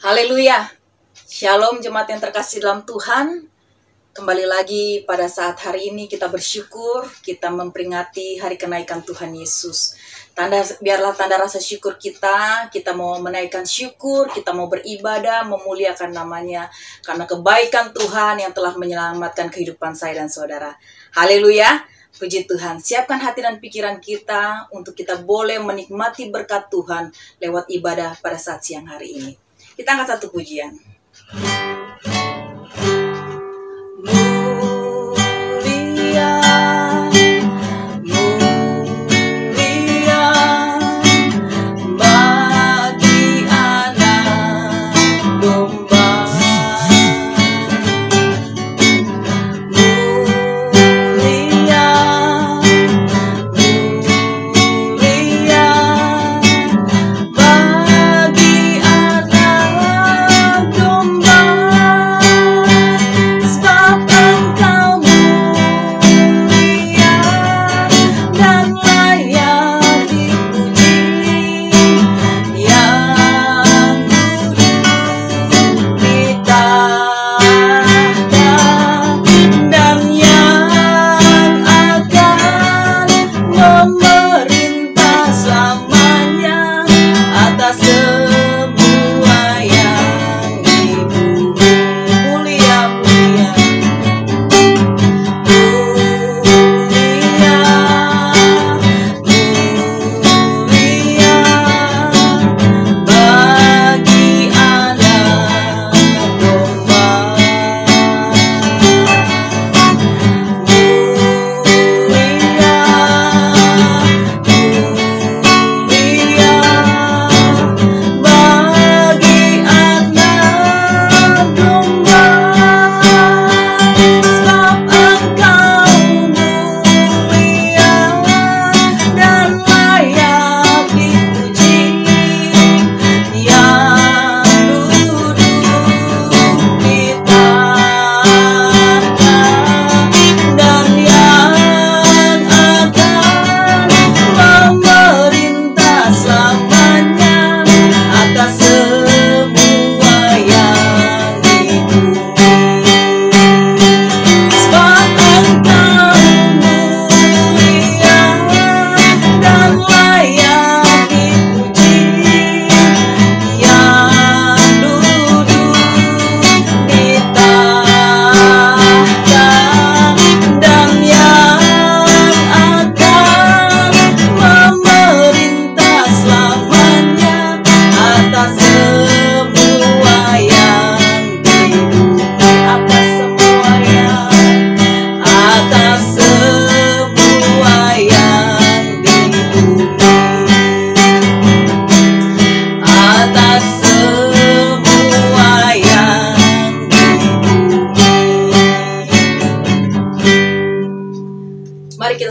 Haleluya. Shalom jemaat yang terkasih dalam Tuhan. Kembali lagi pada saat hari ini kita bersyukur, kita memperingati hari kenaikan Tuhan Yesus. Biarlah tanda rasa syukur kita mau menaikkan syukur, kita mau beribadah, memuliakan namanya. Karena kebaikan Tuhan yang telah menyelamatkan kehidupan saya dan saudara. Haleluya. Puji Tuhan, siapkan hati dan pikiran kita untuk kita boleh menikmati berkat Tuhan lewat ibadah pada saat siang hari ini. Kita angkat satu pujian.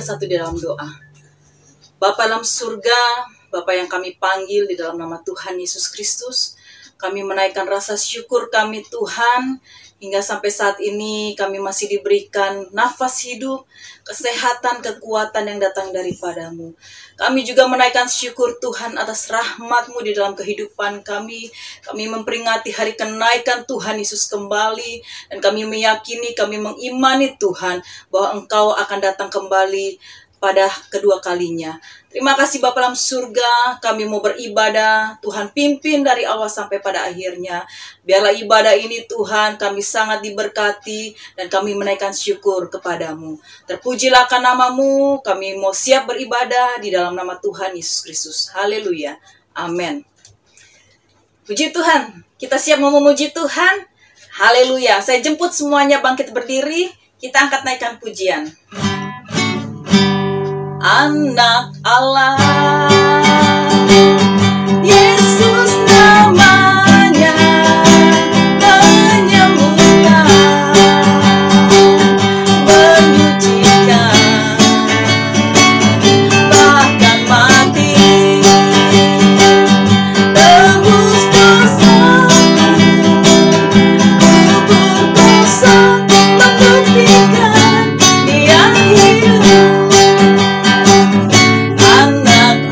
Satu di dalam doa. Bapa dalam surga, Bapa yang kami panggil di dalam nama Tuhan Yesus Kristus, kami menaikkan rasa syukur kami Tuhan, hingga sampai saat ini kami masih diberikan nafas hidup, kesehatan, kekuatan yang datang daripadamu. Kami juga menaikkan syukur Tuhan atas rahmat-Mu di dalam kehidupan kami. Kami memperingati hari kenaikan Tuhan Yesus kembali, dan kami meyakini, kami mengimani Tuhan, bahwa Engkau akan datang kembali pada kedua kalinya. Terima kasih Bapa dalam surga, kami mau beribadah, Tuhan pimpin dari awal sampai pada akhirnya. Biarlah ibadah ini Tuhan, kami sangat diberkati, dan kami menaikkan syukur kepadamu. Terpujilah akan nama-Mu, kami mau siap beribadah di dalam nama Tuhan Yesus Kristus. Haleluya, amin. Puji Tuhan, kita siap mau memuji Tuhan. Haleluya, saya jemput semuanya bangkit berdiri, kita angkat naikkan pujian. Anak Allah, Yesus namanya, menyembuhkan, menyucikan, bahkan mati, tebus dosaku, kubur kosong, membuktikan Dia hidup. Anak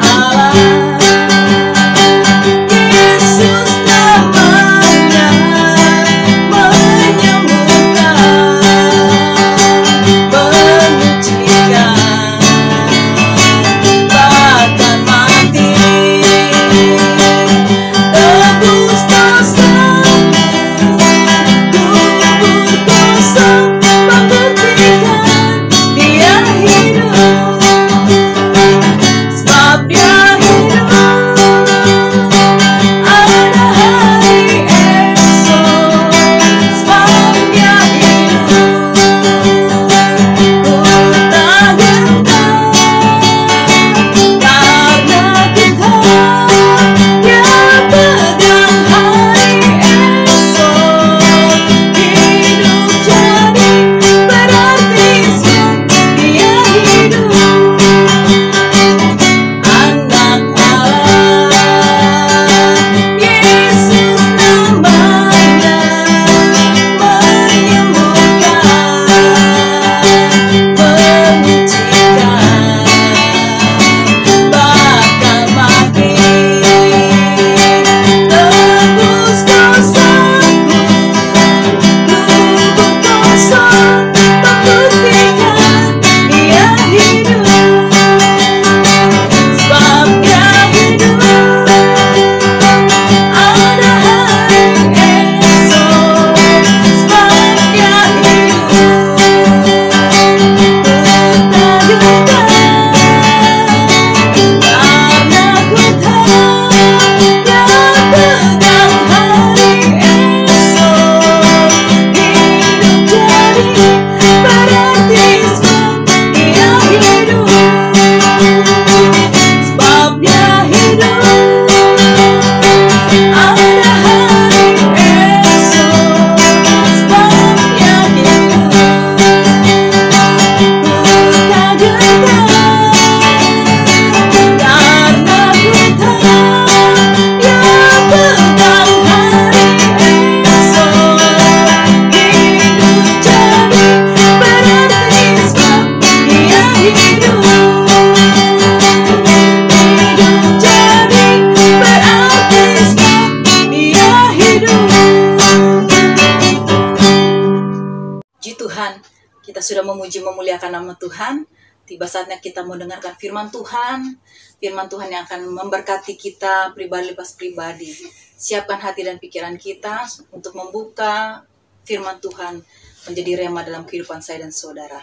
Kita sudah memuji memuliakan nama Tuhan. Tiba saatnya kita mau dengarkan firman Tuhan. Firman Tuhan yang akan memberkati kita pribadi lepas pribadi. Siapkan hati dan pikiran kita untuk membuka firman Tuhan menjadi rema dalam kehidupan saya dan saudara.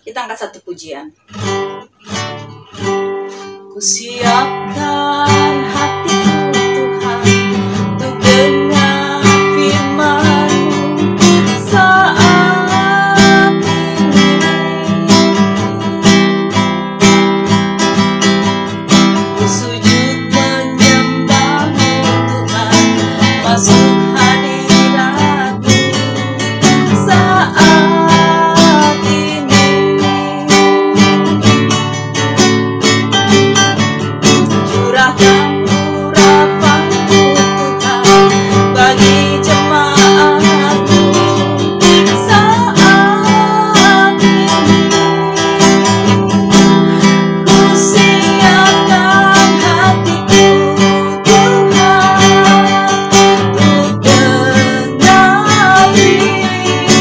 Kita angkat satu pujian. Ku siapkan hatiku Tuhan untuk dengar firman-Mu saat ini. Ku sujud menyembah-Mu Tuhan, masuk hadirat-Mu saat ini. Curahkan urapan-Mu Tuhan bagi jemaat-Mu saat ini. Ku siapkan hatiku Tuhan untuk dengar firman-Mu.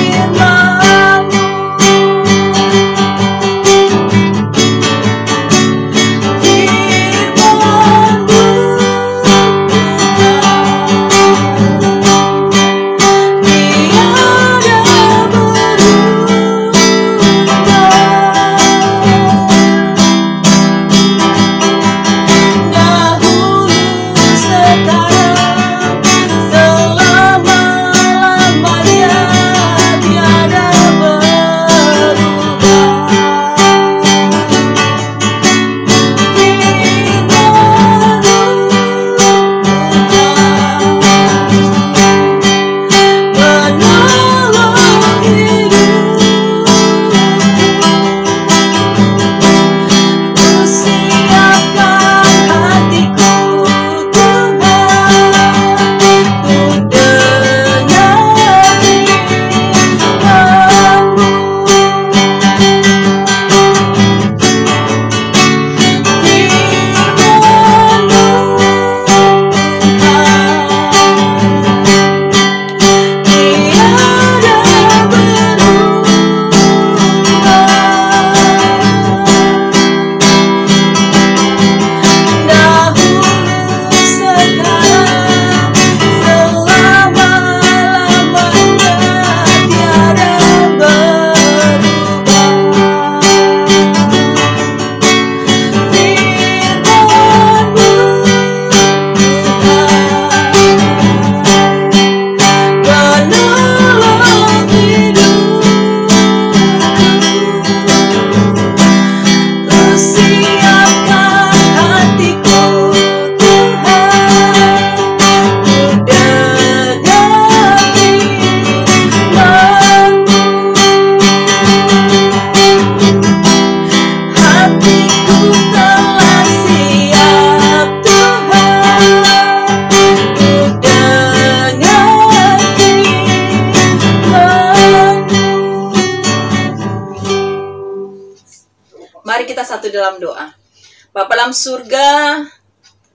Mari kita satu dalam doa. Bapa dalam surga,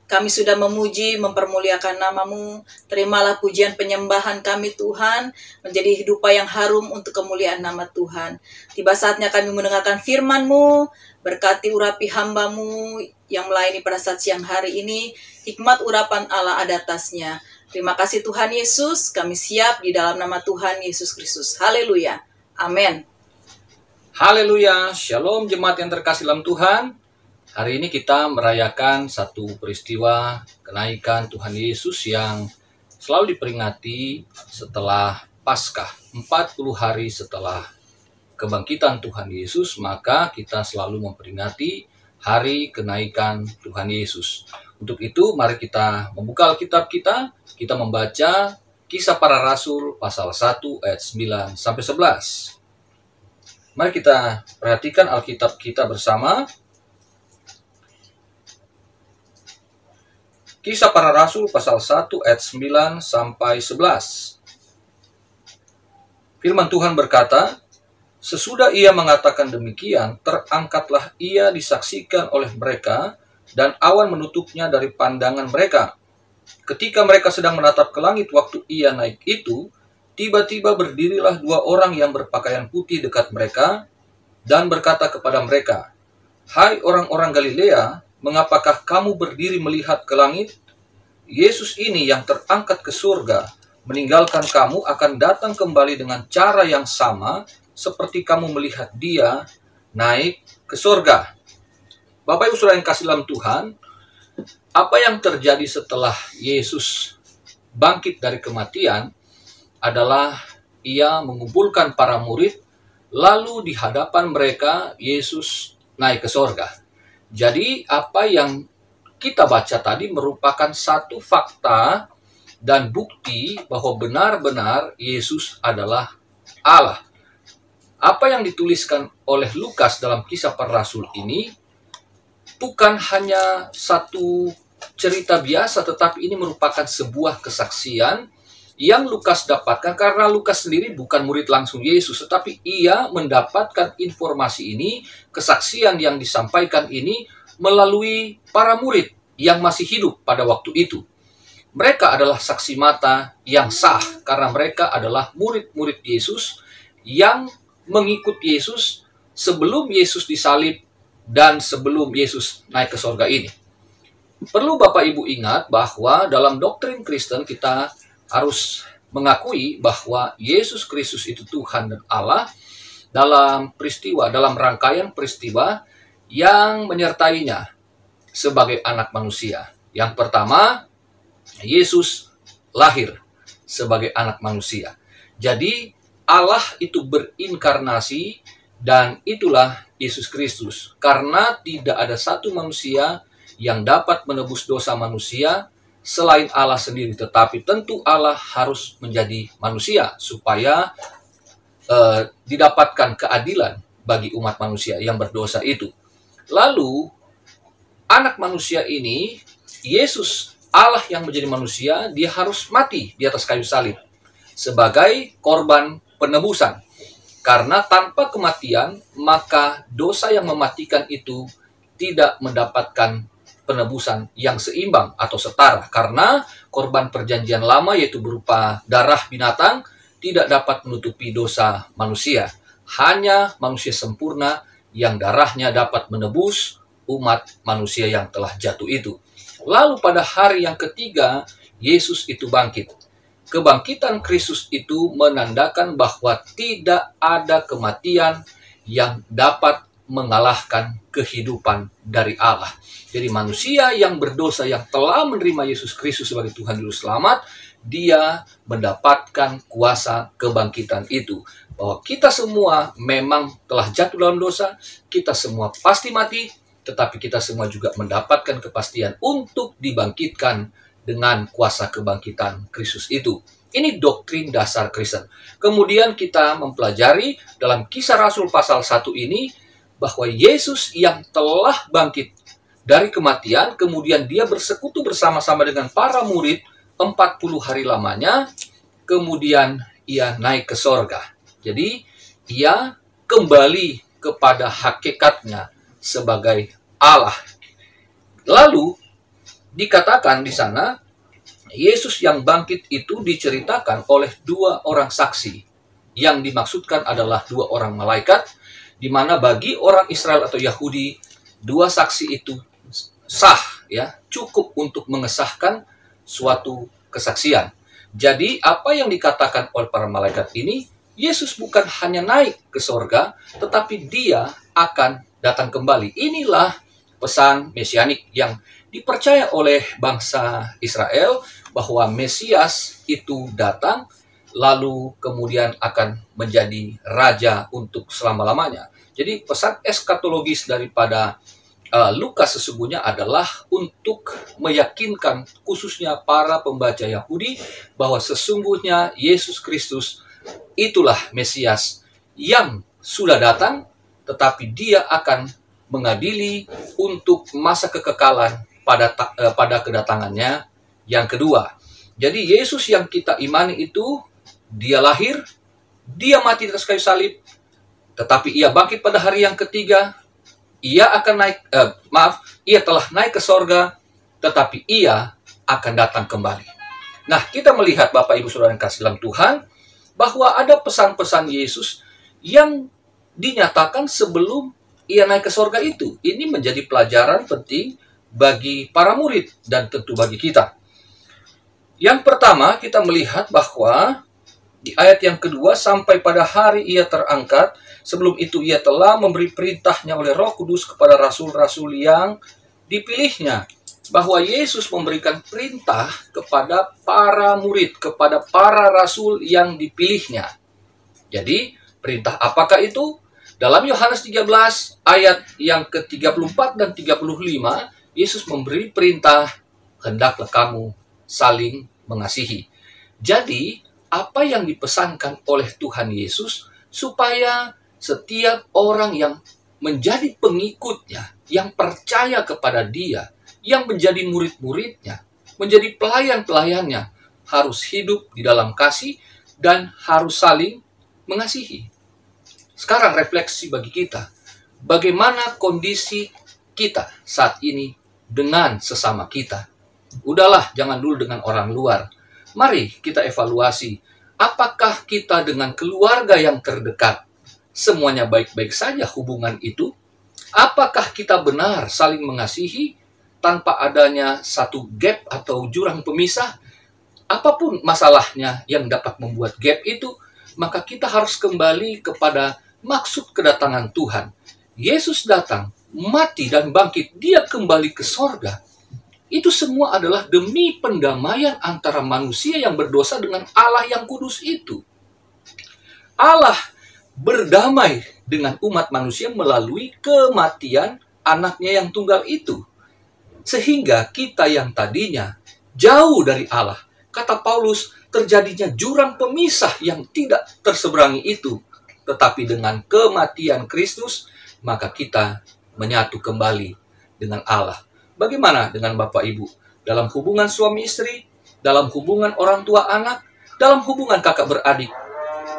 kami sudah memuji, mempermuliakan nama-Mu. Terimalah pujian penyembahan kami Tuhan, menjadi hidupan yang harum untuk kemuliaan nama Tuhan. Tiba saatnya kami mendengarkan firman-Mu, berkati urapi hamba-Mu yang melayani pada saat siang hari ini, hikmat urapan Allah ada atasnya. Terima kasih Tuhan Yesus, kami siap di dalam nama Tuhan Yesus Kristus. Haleluya. Amin. Haleluya, Shalom jemaat yang terkasih dalam Tuhan. Hari ini kita merayakan satu peristiwa kenaikan Tuhan Yesus yang selalu diperingati setelah Paskah. 40 hari setelah kebangkitan Tuhan Yesus, maka kita selalu memperingati hari kenaikan Tuhan Yesus. Untuk itu, mari kita membuka Alkitab kita membaca Kisah Para Rasul pasal 1 ayat 9-11. Mari kita perhatikan Alkitab kita bersama. Kisah Para Rasul pasal 1 ayat 9-11. Firman Tuhan berkata, sesudah ia mengatakan demikian, terangkatlah ia disaksikan oleh mereka, dan awan menutupnya dari pandangan mereka. Ketika mereka sedang menatap ke langit waktu ia naik itu, tiba-tiba berdirilah dua orang yang berpakaian putih dekat mereka dan berkata kepada mereka, "Hai orang-orang Galilea, mengapakah kamu berdiri melihat ke langit? Yesus ini yang terangkat ke surga, meninggalkan kamu akan datang kembali dengan cara yang sama seperti kamu melihat dia naik ke surga." Bapak Ibu Saudara yang kasih dalam Tuhan, apa yang terjadi setelah Yesus bangkit dari kematian adalah ia mengumpulkan para murid, lalu di hadapan mereka Yesus naik ke surga. Jadi apa yang kita baca tadi merupakan satu fakta dan bukti bahwa benar-benar Yesus adalah Allah. Apa yang dituliskan oleh Lukas dalam Kisah Para Rasul ini bukan hanya satu cerita biasa, tetapi ini merupakan sebuah kesaksian yang Lukas dapatkan karena Lukas sendiri bukan murid langsung Yesus, tetapi ia mendapatkan informasi ini, kesaksian yang disampaikan ini melalui para murid yang masih hidup pada waktu itu. Mereka adalah saksi mata yang sah karena mereka adalah murid-murid Yesus yang mengikut Yesus sebelum Yesus disalib dan sebelum Yesus naik ke surga ini. Perlu Bapak Ibu ingat bahwa dalam doktrin Kristen kita harus mengakui bahwa Yesus Kristus itu Tuhan dan Allah dalam rangkaian peristiwa yang menyertainya sebagai anak manusia. Yang pertama, Yesus lahir sebagai anak manusia. Jadi Allah itu berinkarnasi dan itulah Yesus Kristus. Karena tidak ada satu manusia yang dapat menebus dosa manusia selain Allah sendiri. Tetapi tentu Allah harus menjadi manusia supaya didapatkan keadilan bagi umat manusia yang berdosa itu. Lalu anak manusia ini, Yesus Allah yang menjadi manusia, dia harus mati di atas kayu salib sebagai korban penebusan. Karena tanpa kematian, maka dosa yang mematikan itu tidak mendapatkan penebusan yang seimbang atau setara. Karena korban perjanjian lama, yaitu berupa darah binatang, tidak dapat menutupi dosa manusia. Hanya manusia sempurna yang darahnya dapat menebus umat manusia yang telah jatuh itu. Lalu pada hari yang ketiga, Yesus itu bangkit. Kebangkitan Kristus itu menandakan bahwa tidak ada kematian yang dapat mengalahkan kehidupan dari Allah. Jadi manusia yang berdosa yang telah menerima Yesus Kristus sebagai Tuhan Juru Selamat, dia mendapatkan kuasa kebangkitan itu. Bahwa kita semua memang telah jatuh dalam dosa, kita semua pasti mati, tetapi kita semua juga mendapatkan kepastian untuk dibangkitkan dengan kuasa kebangkitan Kristus itu. Ini doktrin dasar Kristen. Kemudian kita mempelajari dalam Kisah Rasul pasal 1 ini bahwa Yesus yang telah bangkit dari kematian, kemudian dia bersekutu bersama-sama dengan para murid 40 hari lamanya, kemudian ia naik ke sorga. Jadi ia kembali kepada hakikatnya sebagai Allah. Lalu dikatakan di sana, Yesus yang bangkit itu diceritakan oleh dua orang saksi. Yang dimaksudkan adalah dua orang malaikat, di mana bagi orang Israel atau Yahudi, dua saksi itu sah, ya, cukup untuk mengesahkan suatu kesaksian. Jadi apa yang dikatakan oleh para malaikat ini, Yesus bukan hanya naik ke sorga, tetapi dia akan datang kembali. Inilah pesan mesianik yang dipercaya oleh bangsa Israel, bahwa Mesias itu datang, lalu kemudian akan menjadi raja untuk selama-lamanya. Jadi pesan eskatologis daripada Lukas sesungguhnya adalah untuk meyakinkan khususnya para pembaca Yahudi bahwa sesungguhnya Yesus Kristus itulah Mesias yang sudah datang, tetapi dia akan mengadili untuk masa kekekalan pada kedatangannya yang kedua. Jadi Yesus yang kita imani itu, dia lahir, dia mati di atas kayu salib, tetapi ia bangkit pada hari yang ketiga. Ia telah naik ke sorga, tetapi ia akan datang kembali. Nah, kita melihat Bapak Ibu Saudara yang kasih dalam Tuhan, bahwa ada pesan-pesan Yesus yang dinyatakan sebelum ia naik ke sorga itu. Ini menjadi pelajaran penting bagi para murid dan tentu bagi kita. Yang pertama, kita melihat bahwa di ayat yang kedua, sampai pada hari ia terangkat, sebelum itu ia telah memberi perintahnya oleh Roh Kudus kepada rasul-rasul yang dipilihnya. Bahwa Yesus memberikan perintah kepada para murid, kepada para rasul yang dipilihnya. Jadi, perintah apakah itu? Dalam Yohanes 13 ayat yang ke-34 dan 35, Yesus memberi perintah, hendaklah kamu saling mengasihi. Jadi, apa yang dipesankan oleh Tuhan Yesus supaya setiap orang yang menjadi pengikutnya, yang percaya kepada Dia, yang menjadi murid-muridnya, menjadi pelayan-pelayannya, harus hidup di dalam kasih dan harus saling mengasihi. Sekarang refleksi bagi kita, bagaimana kondisi kita saat ini dengan sesama kita. Udahlah, jangan dulu dengan orang luar. Mari kita evaluasi, apakah kita dengan keluarga yang terdekat, semuanya baik-baik saja hubungan itu? Apakah kita benar saling mengasihi tanpa adanya satu gap atau jurang pemisah? Apapun masalahnya yang dapat membuat gap itu, maka kita harus kembali kepada maksud kedatangan Tuhan. Yesus datang, mati dan bangkit, Dia kembali ke sorga. Itu semua adalah demi pendamaian antara manusia yang berdosa dengan Allah yang kudus itu. Allah berdamai dengan umat manusia melalui kematian anaknya yang tunggal itu. Sehingga kita yang tadinya jauh dari Allah, kata Paulus, terjadinya jurang pemisah yang tidak terseberangi itu. Tetapi dengan kematian Kristus, maka kita menyatu kembali dengan Allah. Bagaimana dengan Bapak Ibu? Dalam hubungan suami istri, dalam hubungan orang tua anak, dalam hubungan kakak beradik,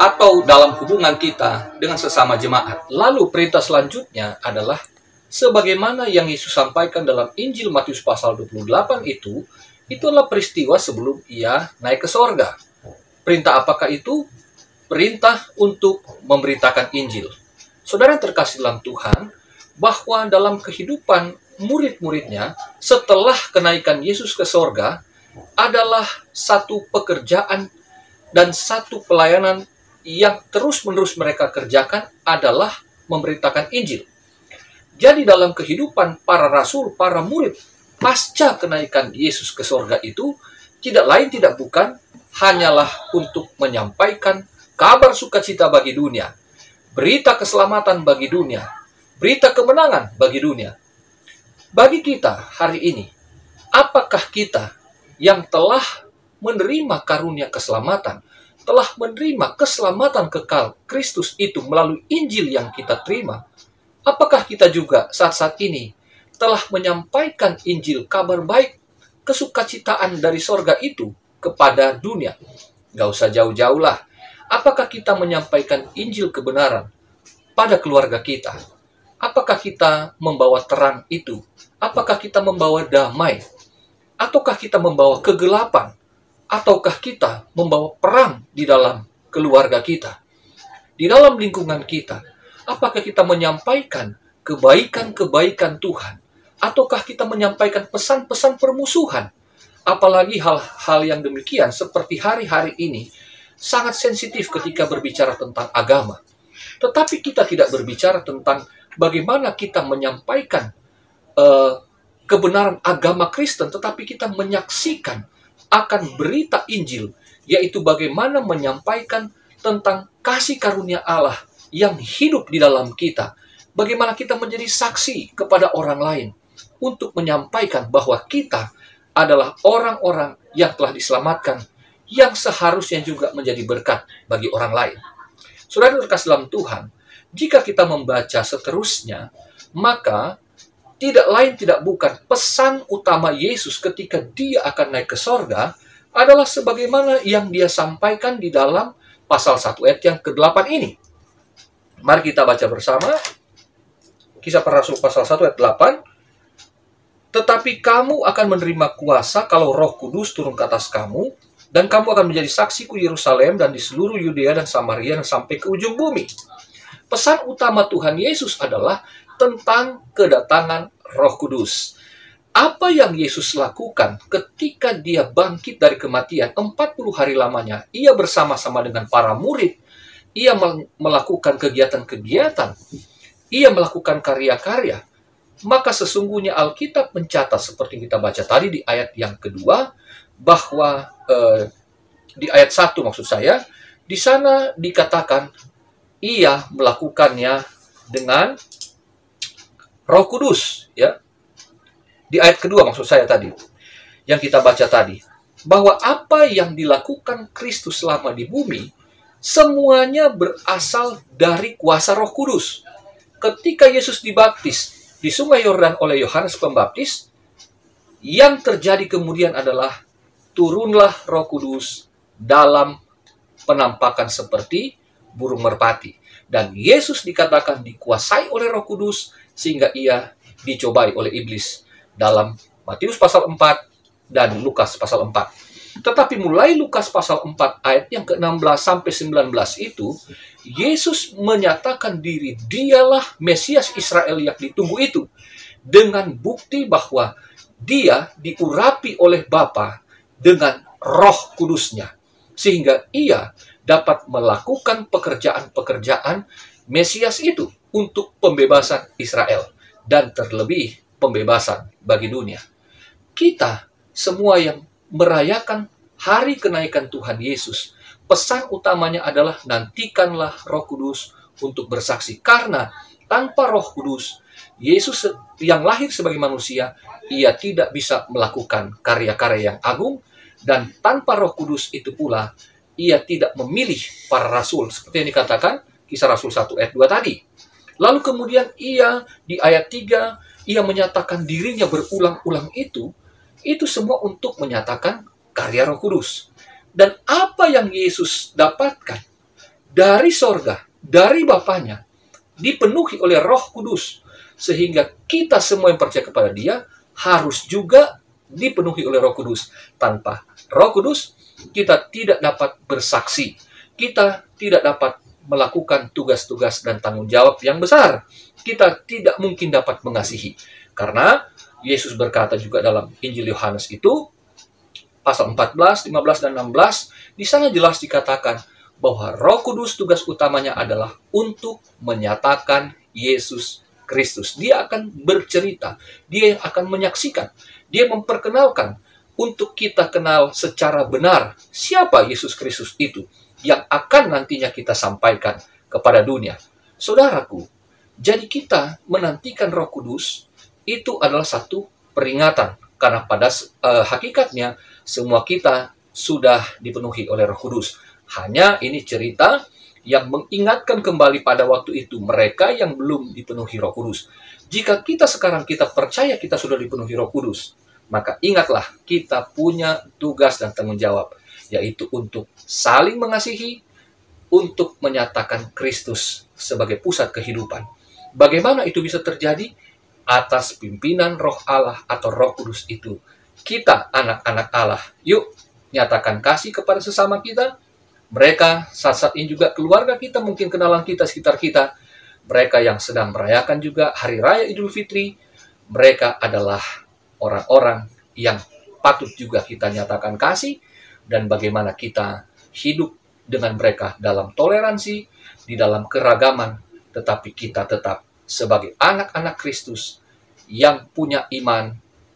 atau dalam hubungan kita dengan sesama jemaat. Lalu perintah selanjutnya adalah sebagaimana yang Yesus sampaikan dalam Injil Matius pasal 28 itu adalah peristiwa sebelum Ia naik ke sorga. Perintah apakah itu? Perintah untuk memberitakan Injil. Saudara yang terkasih dalam Tuhan, bahwa dalam kehidupan murid-muridnya setelah kenaikan Yesus ke sorga adalah satu pekerjaan dan satu pelayanan yang terus-menerus mereka kerjakan adalah memberitakan Injil. Jadi dalam kehidupan para rasul, para murid pasca kenaikan Yesus ke sorga itu tidak lain tidak bukan hanyalah untuk menyampaikan kabar sukacita bagi dunia, berita keselamatan bagi dunia, berita kemenangan bagi dunia. Bagi kita hari ini, apakah kita yang telah menerima karunia keselamatan, telah menerima keselamatan kekal Kristus itu melalui Injil yang kita terima, apakah kita juga saat-saat ini telah menyampaikan Injil, kabar baik, kesukacitaan dari sorga itu kepada dunia? Gak usah jauh-jauh lah. Apakah kita menyampaikan Injil kebenaran pada keluarga kita? Apakah kita membawa terang itu? Apakah kita membawa damai? Ataukah kita membawa kegelapan? Ataukah kita membawa perang di dalam keluarga kita? Di dalam lingkungan kita? Apakah kita menyampaikan kebaikan-kebaikan Tuhan? Ataukah kita menyampaikan pesan-pesan permusuhan? Apalagi hal-hal yang demikian seperti hari-hari ini sangat sensitif ketika berbicara tentang agama. Tetapi kita tidak berbicara tentang bagaimana kita menyampaikan kebenaran agama Kristen, tetapi kita menyaksikan akan berita Injil, yaitu bagaimana menyampaikan tentang kasih karunia Allah yang hidup di dalam kita. Bagaimana kita menjadi saksi kepada orang lain untuk menyampaikan bahwa kita adalah orang-orang yang telah diselamatkan, yang seharusnya juga menjadi berkat bagi orang lain. Saudara terkasih dalam Tuhan, jika kita membaca seterusnya, maka tidak lain tidak bukan pesan utama Yesus ketika Dia akan naik ke sorga adalah sebagaimana yang Dia sampaikan di dalam pasal 1 ayat yang ke-8 ini. Mari kita baca bersama Kisah Para Rasul pasal 1 ayat 8. Tetapi kamu akan menerima kuasa kalau Roh Kudus turun ke atas kamu, Dan kamu akan menjadi saksiku di Yerusalem dan di seluruh Yudea dan Samaria dan sampai ke ujung bumi. Pesan utama Tuhan Yesus adalah tentang kedatangan Roh Kudus. Apa yang Yesus lakukan ketika dia bangkit dari kematian 40 hari lamanya, ia bersama-sama dengan para murid, ia melakukan kegiatan-kegiatan, ia melakukan karya-karya. Maka sesungguhnya Alkitab mencatat seperti kita baca tadi di ayat yang kedua, bahwa di ayat 1 maksud saya, di sana dikatakan ia melakukannya dengan Roh Kudus, ya. Di ayat kedua maksud saya tadi, yang kita baca tadi, bahwa apa yang dilakukan Kristus selama di bumi, semuanya berasal dari kuasa Roh Kudus. Ketika Yesus dibaptis di Sungai Yordan oleh Yohanes Pembaptis, yang terjadi kemudian adalah turunlah Roh Kudus dalam penampakan seperti burung merpati. Dan Yesus dikatakan dikuasai oleh Roh Kudus sehingga ia dicobai oleh iblis dalam Matius pasal 4 dan Lukas pasal 4. Tetapi mulai Lukas pasal 4 ayat yang ke-16 sampai 19 itu, Yesus menyatakan diri dialah Mesias Israel yang ditunggu itu, dengan bukti bahwa dia diurapi oleh Bapa dengan Roh Kudusnya, sehingga ia dapat melakukan pekerjaan-pekerjaan Mesias itu untuk pembebasan Israel dan terlebih pembebasan bagi dunia. Kita semua yang merayakan hari kenaikan Tuhan Yesus, pesan utamanya adalah nantikanlah Roh Kudus untuk bersaksi, karena tanpa Roh Kudus Yesus yang lahir sebagai manusia, ia tidak bisa melakukan karya-karya yang agung. Dan tanpa Roh Kudus itu pula, ia tidak memilih para rasul, seperti yang dikatakan Kisah Rasul 1 ayat 2 tadi. Lalu kemudian ia di ayat 3, ia menyatakan dirinya berulang-ulang itu semua untuk menyatakan karya Roh Kudus. Dan apa yang Yesus dapatkan dari sorga, dari Bapanya, dipenuhi oleh Roh Kudus, sehingga kita semua yang percaya kepada dia harus juga dipenuhi oleh Roh Kudus. Tanpa Roh Kudus, kita tidak dapat bersaksi. Kita tidak dapat melakukan tugas-tugas dan tanggung jawab yang besar. Kita tidak mungkin dapat mengasihi. Karena Yesus berkata juga dalam Injil Yohanes itu, pasal 14, 15, dan 16, di sana jelas dikatakan bahwa Roh Kudus tugas utamanya adalah untuk menyatakan Yesus Kristus. Dia akan bercerita, dia yang akan menyaksikan, dia memperkenalkan untuk kita kenal secara benar siapa Yesus Kristus itu yang akan nantinya kita sampaikan kepada dunia. Saudaraku, jadi kita menantikan Roh Kudus itu adalah satu peringatan, karena pada hakikatnya semua kita sudah dipenuhi oleh Roh Kudus. Hanya ini cerita yang mengingatkan kembali pada waktu itu mereka yang belum dipenuhi Roh Kudus. Jika kita sekarang kita percaya kita sudah dipenuhi Roh Kudus, maka ingatlah kita punya tugas dan tanggung jawab, yaitu untuk saling mengasihi, untuk menyatakan Kristus sebagai pusat kehidupan. Bagaimana itu bisa terjadi? Atas pimpinan Roh Allah atau Roh Kudus itu. Kita anak-anak Allah, yuk nyatakan kasih kepada sesama kita. Mereka saat-saat ini juga keluarga kita, mungkin kenalan kita, sekitar kita. Mereka yang sedang merayakan juga Hari Raya Idul Fitri. Mereka adalah orang-orang yang patut juga kita nyatakan kasih. Dan bagaimana kita hidup dengan mereka dalam toleransi, di dalam keragaman. Tetapi kita tetap sebagai anak-anak Kristus yang punya iman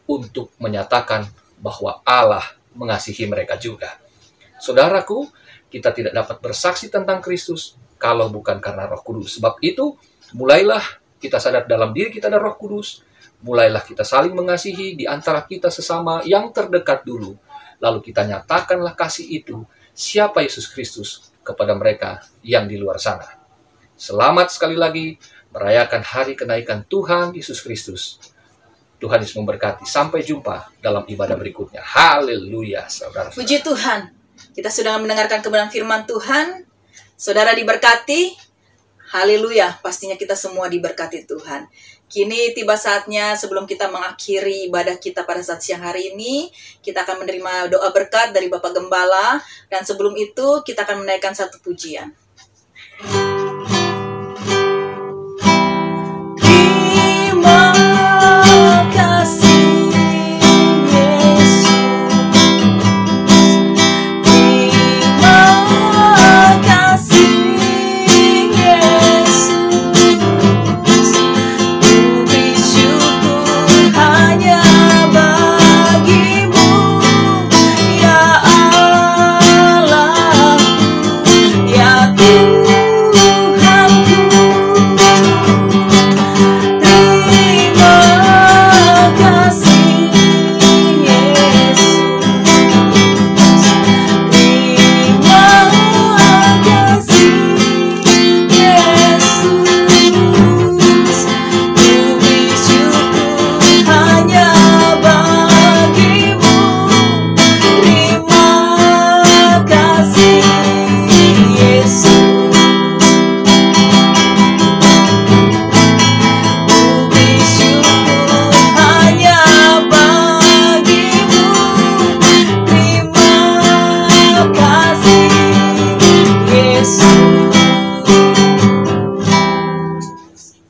untuk menyatakan bahwa Allah mengasihi mereka juga. Saudaraku, kita tidak dapat bersaksi tentang Kristus kalau bukan karena Roh Kudus. Sebab itu, mulailah kita sadar dalam diri kita ada Roh Kudus. Mulailah kita saling mengasihi di antara kita sesama yang terdekat dulu. Lalu kita nyatakanlah kasih itu, siapa Yesus Kristus, kepada mereka yang di luar sana. Selamat sekali lagi merayakan hari kenaikan Tuhan Yesus Kristus. Tuhan Yesus memberkati. Sampai jumpa dalam ibadah berikutnya. Haleluya, saudara. Puji Tuhan. Kita sudah mendengarkan kebenaran firman Tuhan. Saudara diberkati. Haleluya, pastinya kita semua diberkati Tuhan. Kini tiba saatnya sebelum kita mengakhiri ibadah kita pada saat siang hari ini, kita akan menerima doa berkat dari Bapak Gembala, dan sebelum itu kita akan menaikkan satu pujian. Terima kasih Yesus, terima kasih Yesus, ku bersyukur hanya bagimu ya Allahku, ya Tuhanku. Terima kasih Yesus, terima kasih Yesus, ku bersyukur hanya bagimu. Terima kasih Yesus, ku bersyukur hanya bagimu. Terima kasih Yesus.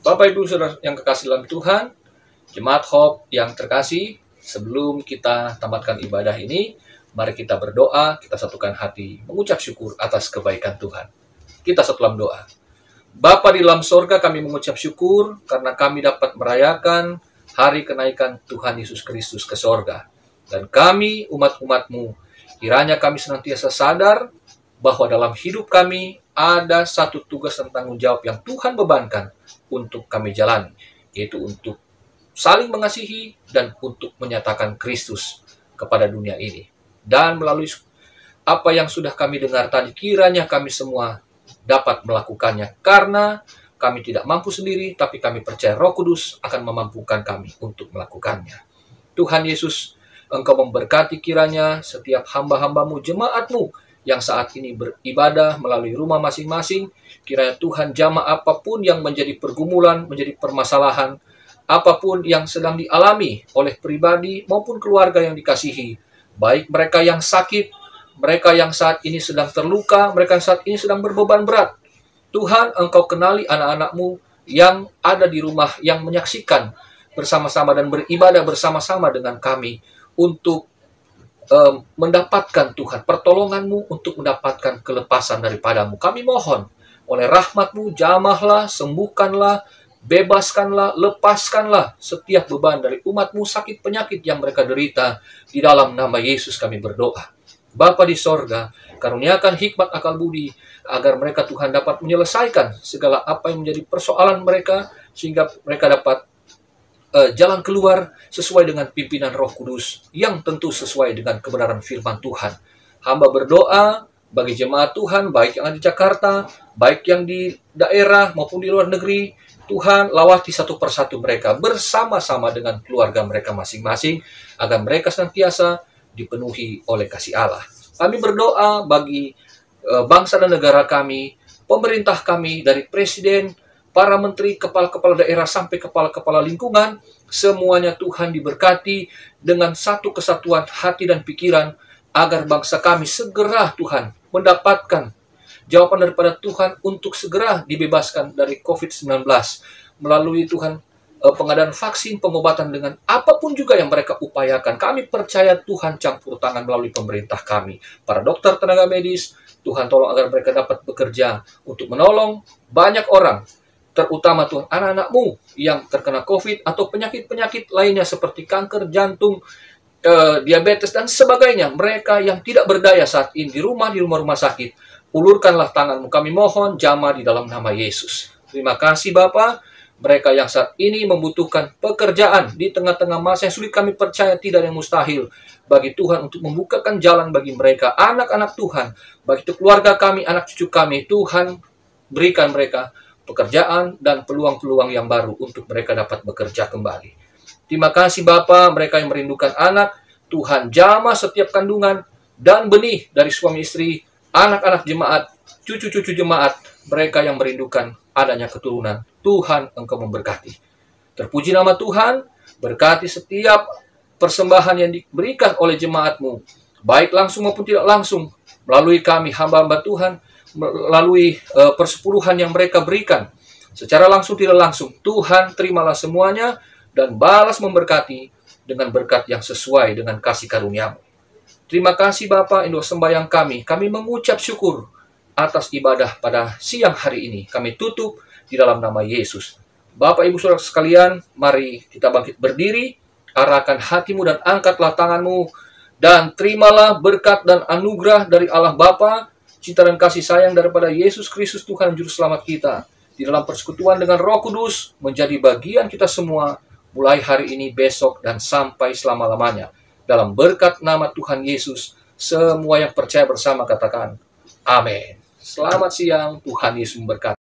Bapak Ibu Saudara yang kekasih dalam Tuhan, Jemaat Hope yang terkasih, sebelum kita tamatkan ibadah ini, mari kita berdoa, kita satukan hati, mengucap syukur atas kebaikan Tuhan. Kita satu dalam doa. Bapa di dalam sorga, kami mengucap syukur karena kami dapat merayakan hari kenaikan Tuhan Yesus Kristus ke sorga. Dan kami, umat-umat-Mu, kiranya kami senantiasa sadar bahwa dalam hidup kami ada satu tugas dan tanggung jawab yang Tuhan bebankan untuk kami jalani, yaitu untuk saling mengasihi dan untuk menyatakan Kristus kepada dunia ini. Dan melalui apa yang sudah kami dengar tadi, kiranya kami semua dapat melakukannya, karena kami tidak mampu sendiri, tapi kami percaya Roh Kudus akan memampukan kami untuk melakukannya. Tuhan Yesus, Engkau memberkati kiranya setiap hamba-hamba-Mu, jemaat-Mu yang saat ini beribadah melalui rumah masing-masing. Kiranya Tuhan, jamaah apapun yang menjadi pergumulan, menjadi permasalahan, apapun yang sedang dialami oleh pribadi maupun keluarga yang dikasihi, baik mereka yang sakit, mereka yang saat ini sedang terluka, mereka yang saat ini sedang berbeban berat. Tuhan, Engkau kenali anak-anak-Mu yang ada di rumah, yang menyaksikan bersama-sama dan beribadah bersama-sama dengan kami untuk mendapatkan Tuhan pertolongan-Mu, untuk mendapatkan kelepasan daripada-Mu. Kami mohon oleh rahmat-Mu, jamahlah, sembuhkanlah, bebaskanlah, lepaskanlah setiap beban dari umat-Mu, sakit penyakit yang mereka derita. Di dalam nama Yesus kami berdoa. Bapa di sorga, karuniakan hikmat akal budi, agar mereka Tuhan dapat menyelesaikan segala apa yang menjadi persoalan mereka, sehingga mereka dapat jalan keluar sesuai dengan pimpinan Roh Kudus, yang tentu sesuai dengan kebenaran firman Tuhan. Hamba berdoa bagi jemaat Tuhan, baik yang ada di Jakarta, baik yang di daerah maupun di luar negeri. Tuhan, lawati satu persatu mereka bersama-sama dengan keluarga mereka masing-masing, agar mereka senantiasa dipenuhi oleh kasih Allah. Kami berdoa bagi bangsa dan negara kami, pemerintah kami, dari presiden, para menteri, kepala-kepala daerah, sampai kepala-kepala lingkungan, semuanya Tuhan diberkati dengan satu kesatuan hati dan pikiran, agar bangsa kami segera Tuhan mendapatkan jawaban daripada Tuhan untuk segera dibebaskan dari COVID-19, melalui Tuhan pengadaan vaksin, pengobatan, dengan apapun juga yang mereka upayakan. Kami percaya Tuhan campur tangan melalui pemerintah kami, para dokter, tenaga medis. Tuhan tolong agar mereka dapat bekerja untuk menolong banyak orang, terutama Tuhan anak-anak-Mu yang terkena COVID atau penyakit-penyakit lainnya seperti kanker, jantung, diabetes, dan sebagainya. Mereka yang tidak berdaya saat ini di rumah-rumah sakit, ulurkanlah tangan-Mu. Kami mohon jamah di dalam nama Yesus. Terima kasih Bapa. Mereka yang saat ini membutuhkan pekerjaan di tengah-tengah masa yang sulit, kami percaya tidak ada yang mustahil bagi Tuhan untuk membukakan jalan bagi mereka. Anak-anak Tuhan, baik itu keluarga kami, anak cucu kami, Tuhan berikan mereka pekerjaan dan peluang-peluang yang baru untuk mereka dapat bekerja kembali. Terima kasih Bapa, mereka yang merindukan anak, Tuhan jamah setiap kandungan dan benih dari suami istri, anak-anak jemaat, cucu-cucu jemaat, mereka yang merindukan adanya keturunan. Tuhan, Engkau memberkati. Terpuji nama Tuhan, berkati setiap persembahan yang diberikan oleh jemaat-Mu, baik langsung maupun tidak langsung, melalui kami hamba-hamba Tuhan, melalui persepuluhan yang mereka berikan, secara langsung tidak langsung. Tuhan, terimalah semuanya dan balas memberkati dengan berkat yang sesuai dengan kasih karunia-Mu. Terima kasih Bapa, Induk sembahyang kami mengucap syukur atas ibadah pada siang hari ini. Kami tutup di dalam nama Yesus. Bapak Ibu Saudara sekalian, mari kita bangkit berdiri, arahkan hatimu dan angkatlah tanganmu, dan terimalah berkat dan anugerah dari Allah Bapa, cinta dan kasih sayang daripada Yesus Kristus Tuhan Juru Selamat kita, di dalam persekutuan dengan Roh Kudus, menjadi bagian kita semua, mulai hari ini, besok, dan sampai selama-lamanya. Dalam berkat nama Tuhan Yesus, semua yang percaya bersama katakan, amin. Selamat siang, Tuhan Yesus memberkati.